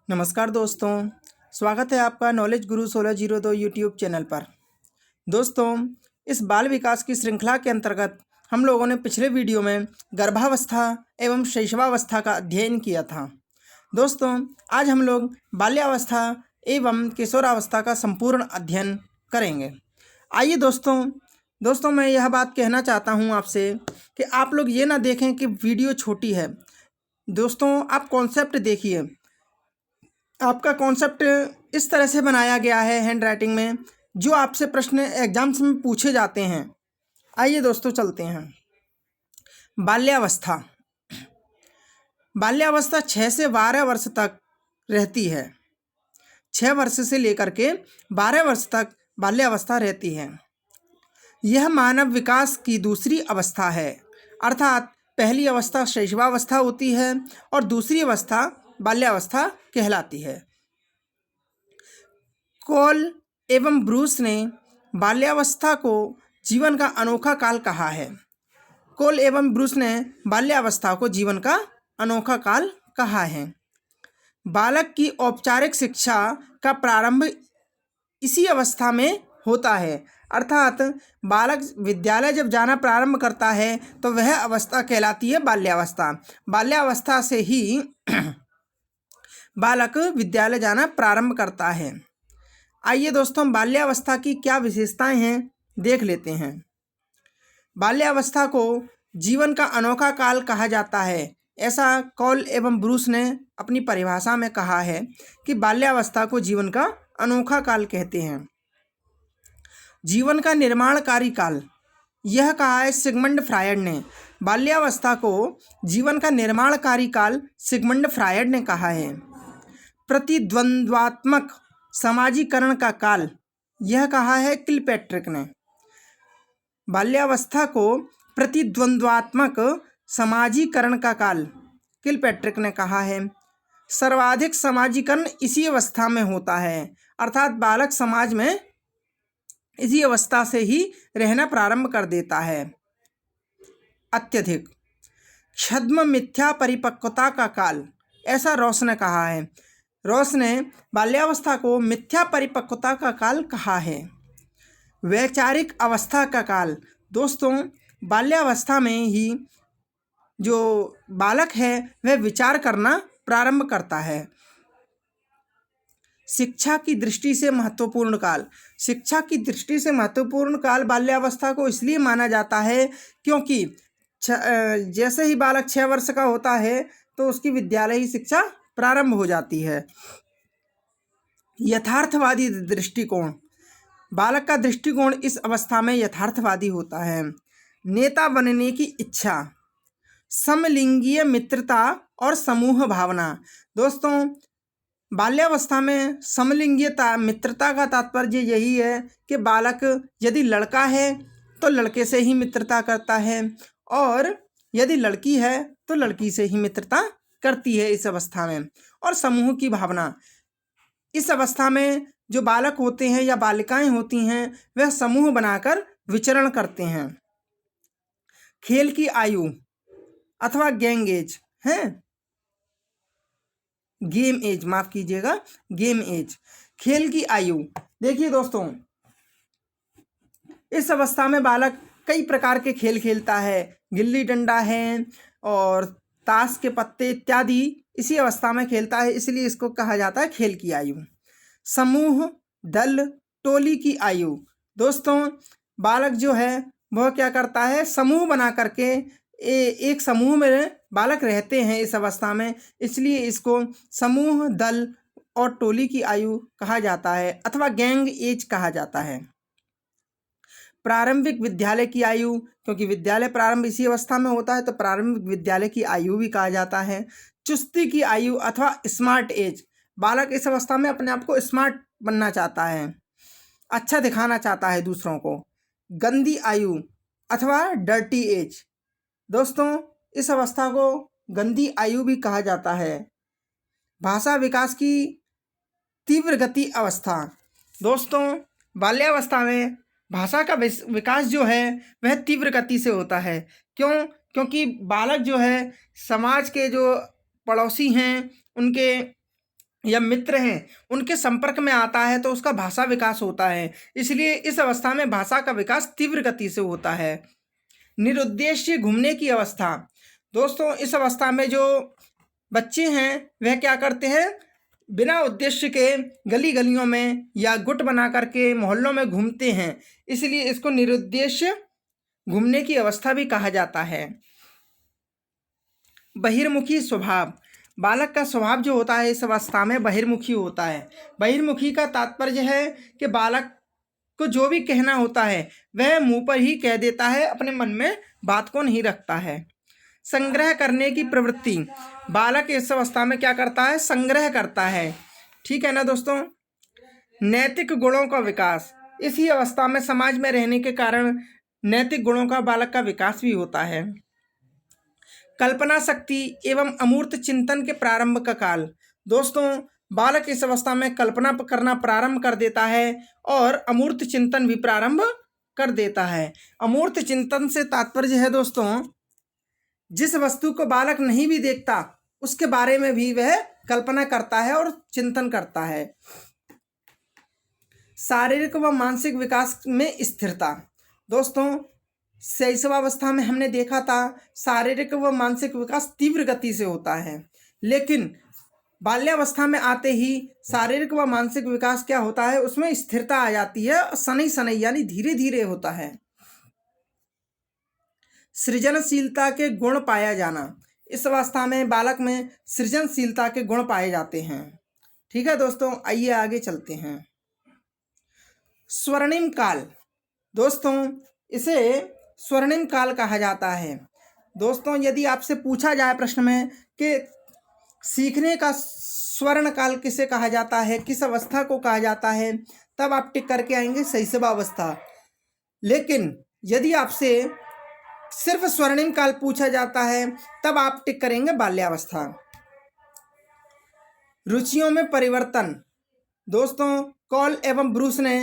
नमस्कार दोस्तों, स्वागत है आपका नॉलेज गुरु 1602 यूट्यूब चैनल पर। दोस्तों, इस बाल विकास की श्रृंखला के अंतर्गत हम लोगों ने पिछले वीडियो में गर्भावस्था एवं शैशवावस्था का अध्ययन किया था। दोस्तों, आज हम लोग बाल्यावस्था एवं किशोरावस्था का संपूर्ण अध्ययन करेंगे। आइए दोस्तों मैं यह बात कहना चाहता हूँ आपसे कि आप लोग ये ना देखें कि वीडियो छोटी है। दोस्तों, आप कॉन्सेप्ट देखिए। आपका कॉन्सेप्ट इस तरह से बनाया गया है हैंड राइटिंग में, जो आपसे प्रश्न एग्जाम्स में पूछे जाते हैं। आइए दोस्तों चलते हैं। बाल्यावस्था 6 से 12 वर्ष तक रहती है। 6 वर्ष से लेकर के 12 वर्ष तक बाल्यावस्था रहती है। यह मानव विकास की दूसरी अवस्था है, अर्थात पहली अवस्था शैशवावस्था होती है और दूसरी अवस्था बाल्यावस्था कहलाती है। कोल एवं ब्रूस ने बाल्यावस्था को जीवन का अनोखा काल कहा है। कोल एवं ब्रूस ने बाल्यावस्था को जीवन का अनोखा काल कहा है। बालक की औपचारिक शिक्षा का प्रारंभ इसी अवस्था में होता है, अर्थात बालक विद्यालय जब जाना प्रारंभ करता है तो वह अवस्था कहलाती है बाल्यावस्था। बाल्यावस्था से ही बालक विद्यालय जाना प्रारंभ करता है। आइए दोस्तों, बाल्यावस्था की क्या विशेषताएं हैं देख लेते हैं। बाल्यावस्था को जीवन का अनोखा काल कहा जाता है। ऐसा कॉल एवं ब्रूस ने अपनी परिभाषा में कहा है कि बाल्यावस्था को जीवन का अनोखा काल कहते हैं। जीवन का निर्माणकारी काल, यह कहा है सिगमंड फ्रायड ने। बाल्यावस्था को जीवन का निर्माणकारी काल सिगमंड फ्रायड ने कहा है। प्रतिद्वंद्वात्मक समाजीकरण का काल, यह कहा है किलपैट्रिक ने। बाल्यावस्था को प्रतिद्वंद्वात्मक समाजीकरण का काल किलपैट्रिक ने कहा है। सर्वाधिक समाजीकरण इसी अवस्था में होता है, अर्थात बालक समाज में इसी अवस्था से ही रहना प्रारंभ कर देता है। अत्यधिक छद्म मिथ्या परिपक्वता का काल, ऐसा रॉस ने कहा है। रॉस ने बाल्यावस्था को मिथ्या परिपक्वता का काल कहा है। वैचारिक अवस्था का काल, दोस्तों बाल्यावस्था में ही जो बालक है वह विचार करना प्रारंभ करता है। शिक्षा की दृष्टि से महत्वपूर्ण काल, शिक्षा की दृष्टि से महत्वपूर्ण काल बाल्यावस्था को इसलिए माना जाता है क्योंकि जैसे ही बालक 6 वर्ष का होता है तो उसकी विद्यालयी शिक्षा प्रारंभ हो जाती है। यथार्थवादी दृष्टिकोण, बालक का दृष्टिकोण इस अवस्था में यथार्थवादी होता है। नेता बनने की इच्छा, समलिंगीय मित्रता और समूह भावना, दोस्तों बाल्यावस्था में समलिंगीयता मित्रता का तात्पर्य यही है कि बालक यदि लड़का है तो लड़के से ही मित्रता करता है और यदि लड़की है तो लड़की से ही मित्रता करती है इस अवस्था में। और समूह की भावना, इस अवस्था में जो बालक होते हैं या बालिकाएं होती हैं वह समूह बनाकर विचरण करते हैं। खेल की आयु अथवा गैंग एज है, गेम एज, माफ कीजिएगा, गेम एज, खेल की आयु। देखिए दोस्तों, इस अवस्था में बालक कई प्रकार के खेल खेलता है। गिल्ली डंडा है और ताश के पत्ते इत्यादि इसी अवस्था में खेलता है, इसलिए इसको कहा जाता है खेल की आयु। समूह, दल, टोली की आयु, दोस्तों बालक जो है वह क्या करता है, समूह बना करके एक समूह में बालक रहते हैं इस अवस्था में, इसलिए इसको समूह, दल और टोली की आयु कहा जाता है अथवा गैंग एज कहा जाता है। प्रारंभिक विद्यालय की आयु, क्योंकि विद्यालय प्रारंभ इसी अवस्था में होता है तो प्रारंभिक विद्यालय की आयु भी कहा जाता है। चुस्ती की आयु अथवा स्मार्ट एज, बालक इस अवस्था में अपने आप को स्मार्ट बनना चाहता है, अच्छा दिखाना चाहता है दूसरों को। गंदी आयु अथवा डर्टी एज, दोस्तों इस अवस्था को गंदी आयु भी कहा जाता है। भाषा विकास की तीव्र गति अवस्था, दोस्तों बाल्यावस्था में भाषा का विकास जो है वह तीव्र गति से होता है। क्योंकि बालक जो है समाज के जो पड़ोसी हैं उनके या मित्र हैं उनके संपर्क में आता है तो उसका भाषा विकास होता है। इसलिए इस अवस्था में भाषा का विकास तीव्र गति से होता है। निरुद्देश्य घूमने की अवस्था। दोस्तों इस अवस्था में जो बच्चे हैं वह क्या करते हैं, बिना उद्देश्य के गली गलियों में या गुट बना करके मोहल्लों में घूमते हैं, इसलिए इसको निरुद्देश्य घूमने की अवस्था भी कहा जाता है। बहिर्मुखी स्वभाव। बालक का स्वभाव जो होता है इस अवस्था में बहिर्मुखी होता है। बहिर्मुखी का तात्पर्य है कि बालक को जो भी कहना होता है वह मुंह पर ही कह देता है, अपने मन में बात को नहीं रखता है। संग्रह करने की प्रवृत्ति। बालक इस अवस्था में क्या करता है, संग्रह करता है। ठीक है ना दोस्तों। नैतिक गुणों का विकास। इसी अवस्था में समाज में रहने के कारण नैतिक गुणों का बालक का विकास भी होता है। कल्पना शक्ति एवं अमूर्त चिंतन के प्रारंभ का काल। दोस्तों बालक इस अवस्था में कल्पना करना प्रारंभ कर देता है और अमूर्त चिंतन भी प्रारंभ कर देता है। अमूर्त चिंतन से तात्पर्य है दोस्तों, जिस वस्तु को बालक नहीं भी देखता उसके बारे में भी वह कल्पना करता है और चिंतन करता है। शारीरिक व मानसिक विकास में स्थिरता। दोस्तों शैशवावस्था में हमने देखा था शारीरिक व मानसिक विकास तीव्र गति से होता है, लेकिन बाल्यावस्था में आते ही शारीरिक व मानसिक विकास क्या होता है, उसमें स्थिरता आ जाती है, शनै शनै यानी धीरे धीरे होता है। सृजनशीलता के गुण पाया जाना। इस अवस्था में बालक में सृजनशीलता के गुण पाए जाते हैं। ठीक है दोस्तों, आइए आगे चलते हैं। स्वर्णिम काल। दोस्तों इसे स्वर्णिम काल कहा जाता है। दोस्तों यदि आपसे पूछा जाए प्रश्न में कि सीखने का स्वर्ण काल किसे कहा जाता है, किस अवस्था को कहा जाता है, तब आप टिक करके आएंगे शैशवावस्था। लेकिन यदि आपसे सिर्फ स्वर्णिम काल पूछा जाता है तब आप टिक करेंगे बाल्यावस्था। रुचियों में परिवर्तन। दोस्तों कॉल एवं ब्रूस ने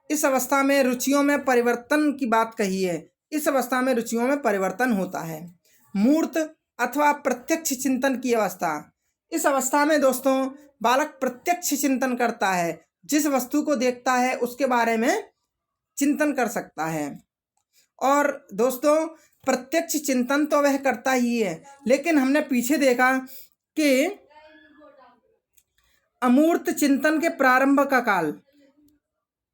इस अवस्था में रुचियों में परिवर्तन की बात कही है। इस अवस्था में रुचियों में परिवर्तन होता है। मूर्त अथवा प्रत्यक्ष चिंतन की अवस्था। इस अवस्था में दोस्तों बालक प्रत्यक्ष चिंतन करता है, जिस वस्तु को देखता है उसके बारे में चिंतन कर सकता है। और दोस्तों प्रत्यक्ष चिंतन तो वह करता ही है, लेकिन हमने पीछे देखा कि अमूर्त चिंतन के प्रारंभ का काल,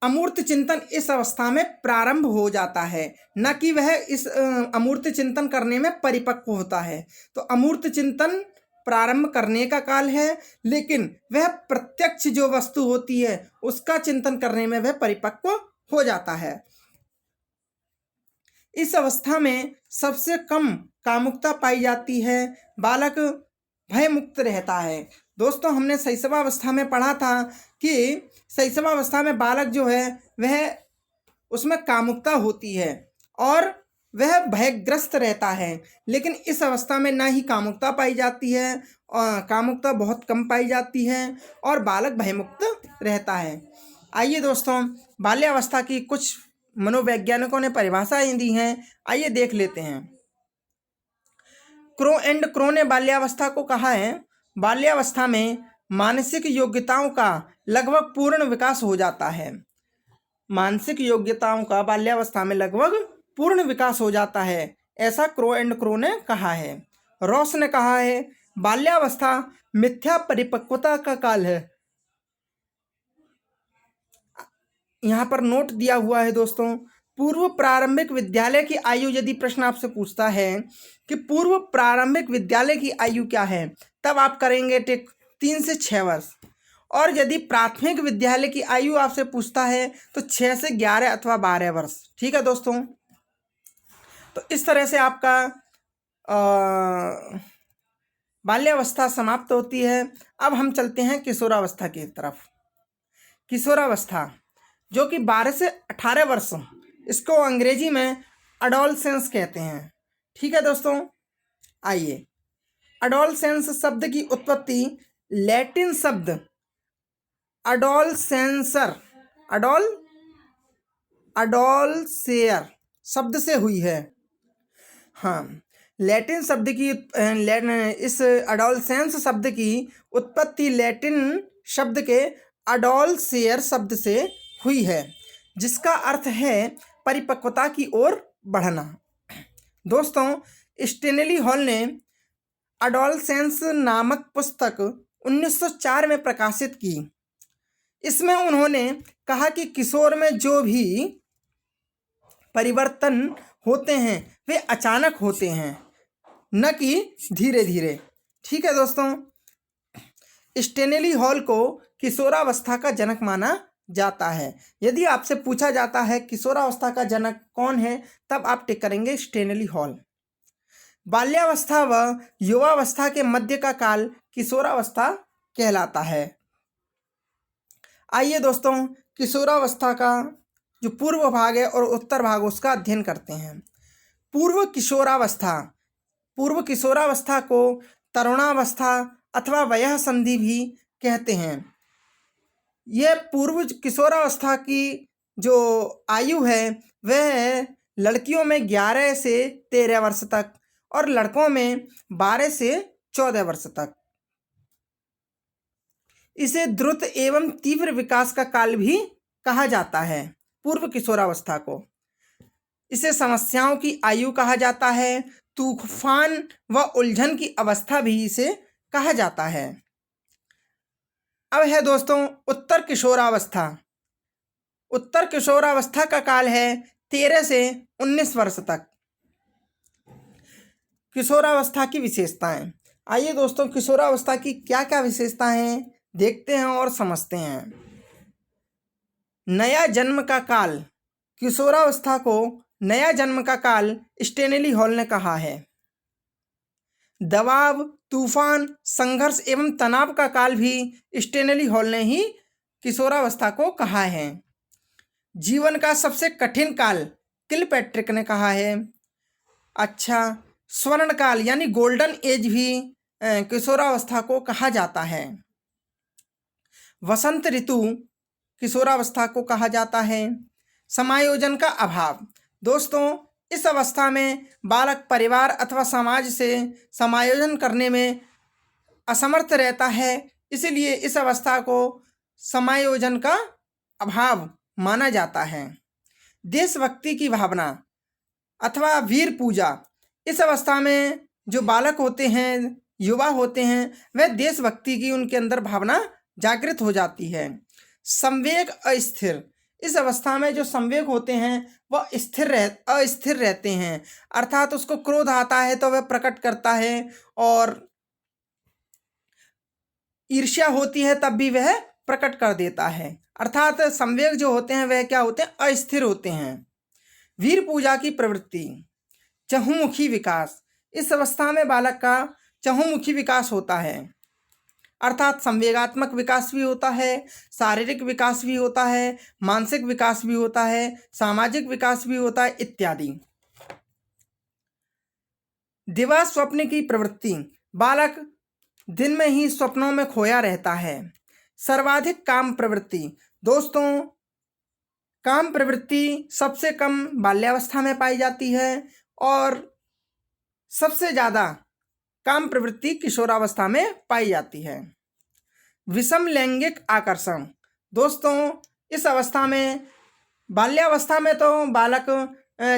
अमूर्त चिंतन इस अवस्था में प्रारंभ हो जाता है, न कि वह इस अमूर्त चिंतन करने में परिपक्व होता है। तो अमूर्त चिंतन प्रारंभ करने का काल है, लेकिन वह प्रत्यक्ष जो वस्तु होती है उसका चिंतन करने में वह परिपक्व हो जाता है। इस अवस्था में सबसे कम कामुकता पाई जाती है, बालक भय मुक्त रहता है। दोस्तों हमने शैशवावस्था में पढ़ा था कि शैशवावस्था में बालक जो है वह उसमें कामुकता होती है और वह भयग्रस्त रहता है, लेकिन इस अवस्था में ना ही कामुकता पाई जाती है, कामुकता बहुत कम पाई जाती है और बालक भयमुक्त रहता है। आइए दोस्तों बाल्यावस्था की कुछ मनोवैज्ञानिकों ने परिभाषाएं दी हैं, आइए देख लेते हैं। क्रो एंड क्रो ने बाल्यावस्था को कहा है, बाल्यावस्था में मानसिक योग्यताओं का लगभग पूर्ण विकास हो जाता है। मानसिक योग्यताओं का बाल्यावस्था में लगभग पूर्ण विकास हो जाता है, ऐसा क्रो एंड क्रो ने कहा है। रॉस ने कहा है बाल्यावस्था मिथ्या परिपक्वता का काल है। यहाँ पर नोट दिया हुआ है दोस्तों, पूर्व प्रारंभिक विद्यालय की आयु, यदि प्रश्न आपसे पूछता है कि पूर्व प्रारंभिक विद्यालय की आयु क्या है, तब आप करेंगे टिक 3 से 6 वर्ष। और यदि प्राथमिक विद्यालय की आयु आपसे पूछता है तो 6 से 11 अथवा 12 वर्ष। ठीक है दोस्तों, तो इस तरह से आपका बाल्यावस्था समाप्त होती है। अब हम चलते हैं किशोरावस्था की तरफ। किशोरावस्था जो कि 12 से 18 वर्ष, इसको अंग्रेजी में अडोलसेंस कहते हैं। ठीक है दोस्तों, आइए अडोलसेंस शब्द की उत्पत्ति लैटिन शब्द अडोलसेंसर अडोलसेयर शब्द से हुई है। हाँ, लैटिन शब्द की इस अडोलसेंस शब्द की उत्पत्ति लैटिन शब्द के अडोलसेयर शब्द से हुई है, जिसका अर्थ है परिपक्वता की ओर बढ़ना। दोस्तों, स्टेनली हॉल ने अडोलसेंस नामक पुस्तक 1904 में प्रकाशित की। इसमें उन्होंने कहा कि किशोर में जो भी परिवर्तन होते हैं वे अचानक होते हैं, न कि धीरे धीरे। ठीक है दोस्तों, स्टेनली हॉल को किशोरावस्था का जनक माना जाता है। यदि आपसे पूछा जाता है किशोरावस्था का जनक कौन है, तब आप टिक करेंगे स्टेनली हॉल। बाल्यावस्था व युवावस्था के मध्य का काल किशोरावस्था कहलाता है। आइए दोस्तों, किशोरावस्था का जो पूर्व भाग है और उत्तर भाग उसका अध्ययन करते हैं। पूर्व किशोरावस्था को तरुणावस्था अथवा वयः संधि भी कहते हैं। यह पूर्व किशोरावस्था की जो आयु है वह लड़कियों में 11 से 13 वर्ष तक और लड़कों में 12 से 14 वर्ष तक। इसे द्रुत एवं तीव्र विकास का काल भी कहा जाता है। पूर्व किशोरावस्था को इसे समस्याओं की आयु कहा जाता है। तूफान व उलझन की अवस्था भी इसे कहा जाता है। अब है दोस्तों उत्तर किशोरावस्था। उत्तर किशोरावस्था का काल है 13 से 19 वर्ष तक। किशोरावस्था की विशेषताएं। आइए दोस्तों, किशोरावस्था की क्या क्या विशेषताएं देखते हैं और समझते हैं। नया जन्म का काल। किशोरावस्था को नया जन्म का काल स्टेनली हॉल ने कहा है। दबाव, तूफान, संघर्ष एवं तनाव का काल भी स्टेनली हॉल ने ही किशोरावस्था को कहा है। जीवन का सबसे कठिन काल किलपैट्रिक ने कहा है। अच्छा, स्वर्ण काल यानी गोल्डन एज भी किशोरावस्था को कहा जाता है। वसंत ऋतु किशोरावस्था को कहा जाता है। समायोजन का अभाव। दोस्तों, इस अवस्था में बालक परिवार अथवा समाज से समायोजन करने में असमर्थ रहता है, इसलिए इस अवस्था को समायोजन का अभाव माना जाता है। देशभक्ति की भावना अथवा वीर पूजा। इस अवस्था में जो बालक होते हैं, युवा होते हैं, वह देशभक्ति की उनके अंदर भावना जागृत हो जाती है। संवेग अस्थिर। इस अवस्था में जो संवेग होते हैं वह अस्थिर रहते हैं, अर्थात उसको क्रोध आता है तो वह प्रकट करता है, और ईर्ष्या होती है तब भी वह प्रकट कर देता है। अर्थात संवेग जो होते हैं वह क्या होते हैं, अस्थिर होते हैं। वीर पूजा की प्रवृत्ति। चहुमुखी विकास। इस अवस्था में बालक का चहुमुखी विकास होता है, अर्थात संवेगात्मक विकास भी होता है, शारीरिक विकास भी होता है, मानसिक विकास भी होता है, सामाजिक विकास भी होता है इत्यादि। दिवा स्वप्न की प्रवृत्ति। बालक दिन में ही स्वप्नों में खोया रहता है। सर्वाधिक काम प्रवृत्ति। दोस्तों, काम प्रवृत्ति सबसे कम बाल्यावस्था में पाई जाती है और सबसे ज़्यादा काम प्रवृत्ति किशोरावस्था में पाई जाती है। विषम लैंगिक आकर्षण। दोस्तों, इस अवस्था में बाल्यावस्था में तो बालक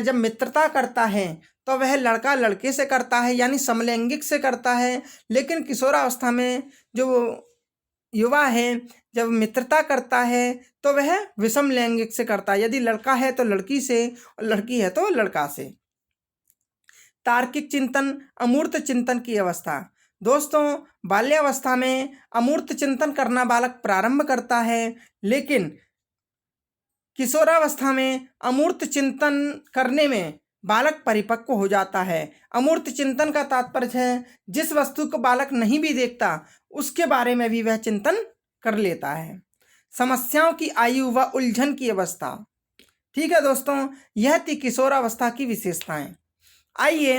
जब मित्रता करता है तो वह लड़का लड़के से करता है, यानी समलैंगिक से करता है, लेकिन किशोरावस्था में जो युवा है जब मित्रता करता है तो वह विषम लैंगिक से करता है। यदि लड़का है तो लड़की से और लड़की है तो लड़का से। तार्किक चिंतन, अमूर्त चिंतन की अवस्था। दोस्तों, बाल्यावस्था में अमूर्त चिंतन करना बालक प्रारंभ करता है, लेकिन किशोरावस्था में अमूर्त चिंतन करने में बालक परिपक्व हो जाता है। अमूर्त चिंतन का तात्पर्य है जिस वस्तु को बालक नहीं भी देखता उसके बारे में भी वह चिंतन कर लेता है। समस्याओं की आयु व उलझन की अवस्था। ठीक है दोस्तों, यह थी किशोरावस्था की विशेषताएं। आइए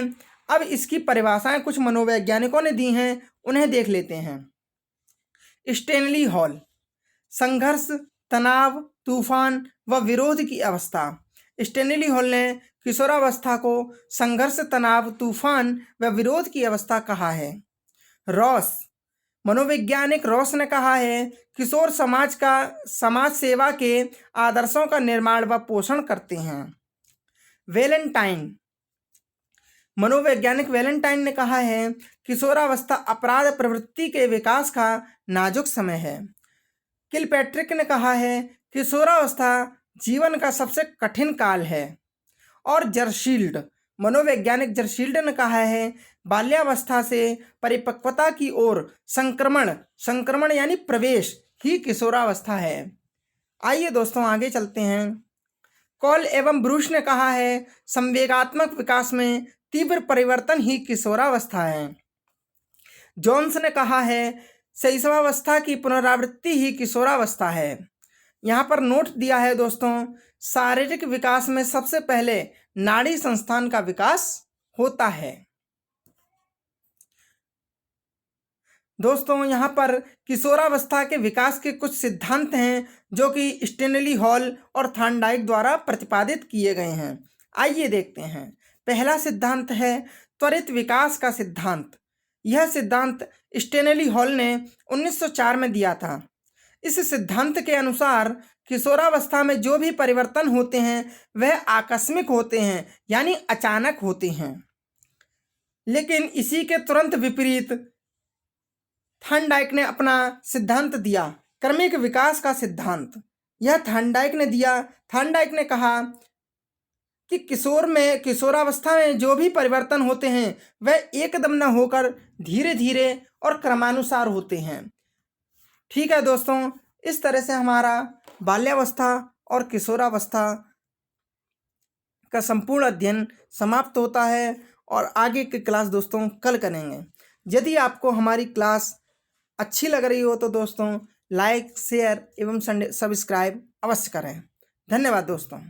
अब इसकी परिभाषाएं कुछ मनोवैज्ञानिकों ने दी हैं, उन्हें देख लेते हैं। Stanley hall. संघर्ष, तनाव, तूफान व विरोध की अवस्था। स्टेनली हॉल ने किशोरावस्था को संघर्ष, तनाव, तूफान व विरोध की अवस्था कहा है। रॉस, मनोवैज्ञानिक रॉस ने कहा है किशोर समाज सेवा के आदर्शों का निर्माण व पोषण करते हैं। वेलेंटाइन, मनोवैज्ञानिक वेलेंटाइन ने कहा है किशोरावस्था अपराध प्रवृत्ति के विकास का नाजुक समय है। किलपैट्रिक ने कहा है किशोरावस्था जीवन का सबसे कठिन काल है। और जरशील्ड, मनोवैज्ञानिक जरशील्ड ने कहा है बाल्यावस्था से परिपक्वता की ओर संक्रमण यानी प्रवेश ही किशोरावस्था है। आइए दोस्तों आगे चलते हैं। कॉल एवं ब्रूस ने कहा है संवेगात्मक विकास में तीव्र परिवर्तन ही किशोरावस्था है। जोन्स ने कहा है शैशवावस्था की पुनरावृत्ति ही किशोरावस्था है। यहाँ पर नोट दिया है दोस्तों, शारीरिक विकास में सबसे पहले नाड़ी संस्थान का विकास होता है। दोस्तों यहाँ पर किशोरावस्था के विकास के कुछ सिद्धांत हैं जो कि स्टेनली हॉल और थॉर्नडाइक द्वारा प्रतिपादित किए गए हैं। आइए देखते हैं। पहला सिद्धांत है त्वरित विकास का सिद्धांत। यह सिद्धांत स्टेनली हॉल ने 1904 में दिया था। इस सिद्धांत के अनुसार किशोरावस्था में जो भी परिवर्तन होते हैं वह आकस्मिक होते हैं यानी अचानक होते हैं। लेकिन इसी के तुरंत विपरीत थॉर्नडाइक ने अपना सिद्धांत दिया, क्रमिक विकास का सिद्धांत। यह थॉर्नडाइक ने दिया। थॉर्नडाइक ने कहा कि किशोरावस्था में जो भी परिवर्तन होते हैं वह एकदम न होकर धीरे धीरे और क्रमानुसार होते हैं। ठीक है दोस्तों, इस तरह से हमारा बाल्यावस्था और किशोरावस्था का संपूर्ण अध्ययन समाप्त होता है और आगे की क्लास दोस्तों कल करेंगे। यदि आपको हमारी क्लास अच्छी लग रही हो तो दोस्तों लाइक, शेयर एवं सब्सक्राइब अवश्य करें। धन्यवाद दोस्तों।